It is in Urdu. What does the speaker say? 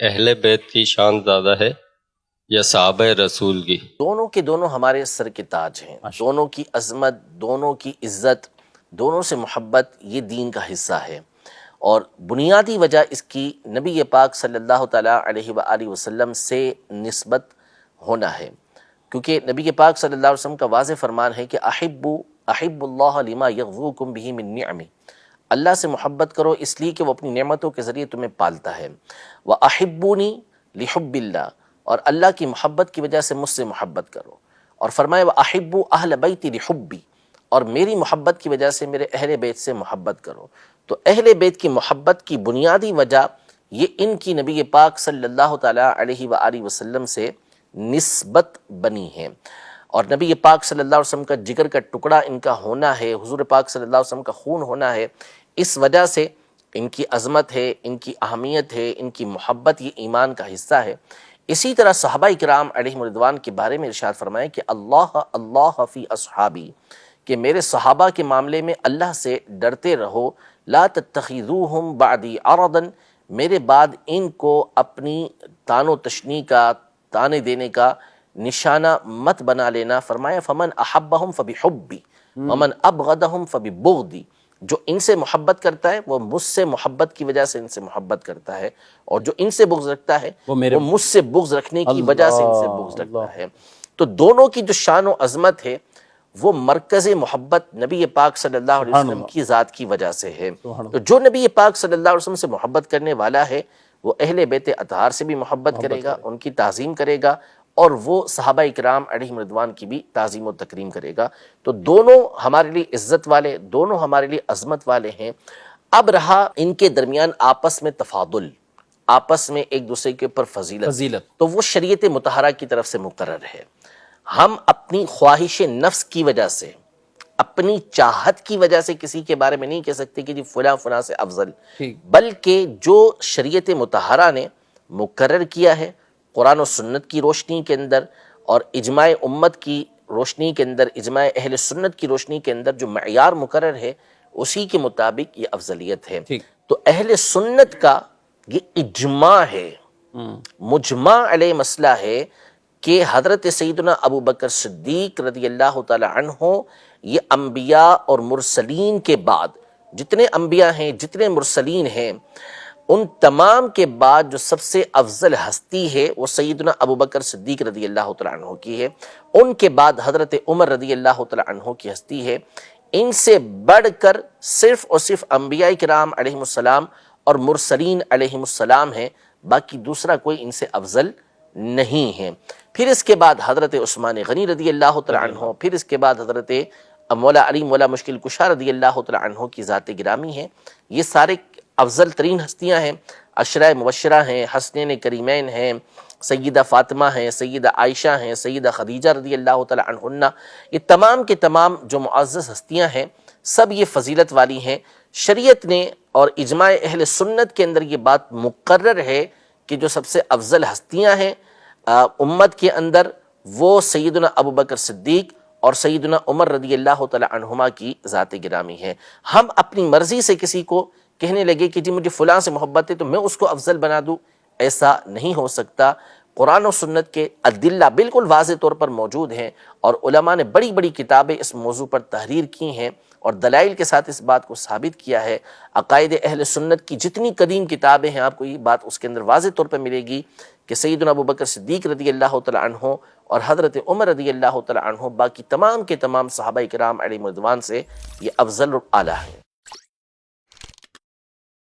اہل بیت کی شان زیادہ ہے یا صحابہ رسول کی؟ دونوں کے دونوں ہمارے سر کے تاج ہیں، دونوں کی عظمت، دونوں کی عزت، دونوں سے محبت یہ دین کا حصہ ہے، اور بنیادی وجہ اس کی نبی پاک صلی اللہ تعالیٰ علیہ وآلہ وسلم سے نسبت ہونا ہے، کیونکہ نبی پاک صلی اللہ علیہ وسلم کا واضح فرمان ہے کہ احب اللہ لما یغذوکم بہ من نعمہ، اللہ سے محبت کرو اس لیے کہ وہ اپنی نعمتوں کے ذریعے تمہیں پالتا ہے، وَأَحِبُّونِي لِحُبِّ اللَّهِ، اور اللہ کی محبت کی وجہ سے مجھ سے محبت کرو، اور فرمائے وَأَحِبُّ أَهْلَ بَيْتِ لِحُبِّي، اور میری محبت کی وجہ سے میرے اہل بیت سے محبت کرو۔ تو اہل بیت کی محبت کی بنیادی وجہ یہ ان کی نبی پاک صلی اللہ تعالیٰ علیہ وآلہ وسلم سے نسبت بنی ہے، اور نبی پاک صلی اللہ علیہ وسلم کا جگر کا ٹکڑا ان کا ہونا ہے، حضور پاک صلی اللہ علیہ وسلم کا خون ہونا ہے، اس وجہ سے ان کی عظمت ہے، ان کی اہمیت ہے، ان کی محبت یہ ایمان کا حصہ ہے۔ اسی طرح صحابہ کرام علیہم رضوان کے بارے میں ارشاد فرمائے کہ اللہ فی اصحابی، کہ میرے صحابہ کے معاملے میں اللہ سے ڈرتے رہو، لا تتخذوہم بعدی عرضا، میرے بعد ان کو اپنی طعن و تشنیع کا، طعنے دینے کا نشانہ مت بنا لینا۔ فرمایا فمن احبہم فبحبی ومن ابغضہم فببغضی، جو ان سے محبت کرتا ہے وہ مجھ سے محبت کی وجہ سے ان سے محبت کرتا ہے، اور جو ان سے بغض رکھتا ہے وہ مجھ سے بغض رکھنے کی وجہ سے ان سے بغض رکھتا ہے۔ تو دونوں کی جو شان و عظمت ہے وہ مرکز محبت نبی پاک صلی اللہ علیہ وسلم کی ذات کی وجہ سے ہے۔ تو جو نبی پاک صلی اللہ علیہ وسلم سے محبت کرنے والا ہے وہ اہل بیت اطہار سے بھی محبت کرے گا، ان کی تعظیم کرے گا، اور وہ صحابہ اکرام علیہم رضوان کی بھی تعظیم و تکریم کرے گا۔ تو دونوں ہمارے لیے عزت والے، دونوں ہمارے لیے عظمت والے ہیں۔ اب رہا ان کے درمیان آپس میں تفاضل، آپس میں ایک دوسرے کے اوپر فضیلت، تو وہ شریعت مطہرہ کی طرف سے مقرر ہے۔ ہم اپنی خواہش نفس کی وجہ سے، اپنی چاہت کی وجہ سے کسی کے بارے میں نہیں کہہ سکتے کہ جی فلاں فلاں سے افضل، بلکہ جو شریعت مطہرہ نے مقرر کیا ہے قرآن و سنت کی روشنی کے اندر، اور اجماع امت کی روشنی کے اندر، اجماع اہل سنت کی روشنی کے اندر جو معیار مقرر ہے اسی کے مطابق یہ افضلیت ہے۔ تو اہل سنت کا یہ اجماع ہے، مجمع علیہ مسئلہ ہے کہ حضرت سیدنا ابو بکر صدیق رضی اللہ تعالی عنہ یہ انبیاء اور مرسلین کے بعد جتنے انبیاء ہیں، جتنے مرسلین ہیں، ان تمام کے بعد جو سب سے افضل ہستی ہے وہ سیدنا ابو بکر صدیق رضی اللہ تعالیٰ عنہ کی ہے، ان کے بعد حضرت عمر رضی اللہ تعالیٰ عنہ کی ہستی ہے۔ ان سے بڑھ کر صرف اور صرف انبیاء کرام علیہم السلام اور مرسلین علیہم السلام ہیں، باقی دوسرا کوئی ان سے افضل نہیں ہے۔ پھر اس کے بعد حضرت عثمان غنی رضی اللہ تعالیٰ عنہ، پھر اس کے بعد حضرت مولا علی مولا مشکل کشا رضی اللہ تعالیٰ عنہ کی ذات گرامی ہے۔ یہ سارے افضل ترین ہستیاں ہیں، عشرہ مبشرہ ہیں، حسنین کریمین ہیں، سیدہ فاطمہ ہیں، سیدہ عائشہ ہیں، سیدہ خدیجہ رضی اللہ تعالی عنہن، یہ تمام کے تمام جو معزز ہستیاں ہیں سب یہ فضیلت والی ہیں۔ شریعت نے اور اجماع اہل سنت کے اندر یہ بات مقرر ہے کہ جو سب سے افضل ہستیاں ہیں امت کے اندر وہ سیدنا ابو بکر صدیق اور سیدنا عمر رضی اللہ تعالی عنہما کی ذات گرامی ہے۔ ہم اپنی مرضی سے کسی کو کہنے لگے کہ جی مجھے فلاں سے محبت ہے تو میں اس کو افضل بنا دوں، ایسا نہیں ہو سکتا۔ قرآن و سنت کے ادلہ بالکل واضح طور پر موجود ہیں، اور علماء نے بڑی بڑی کتابیں اس موضوع پر تحریر کی ہیں اور دلائل کے ساتھ اس بات کو ثابت کیا ہے۔ عقائد اہل سنت کی جتنی قدیم کتابیں ہیں آپ کو یہ بات اس کے اندر واضح طور پر ملے گی کہ سیدنا ابو بکر صدیق رضی اللہ تعالی عنہ اور حضرت عمر رضی اللہ تعالی عنہ باقی تمام کے تمام صحابہ کرام علیہم رضوان سے یہ افضل و اعلیٰ ہیں۔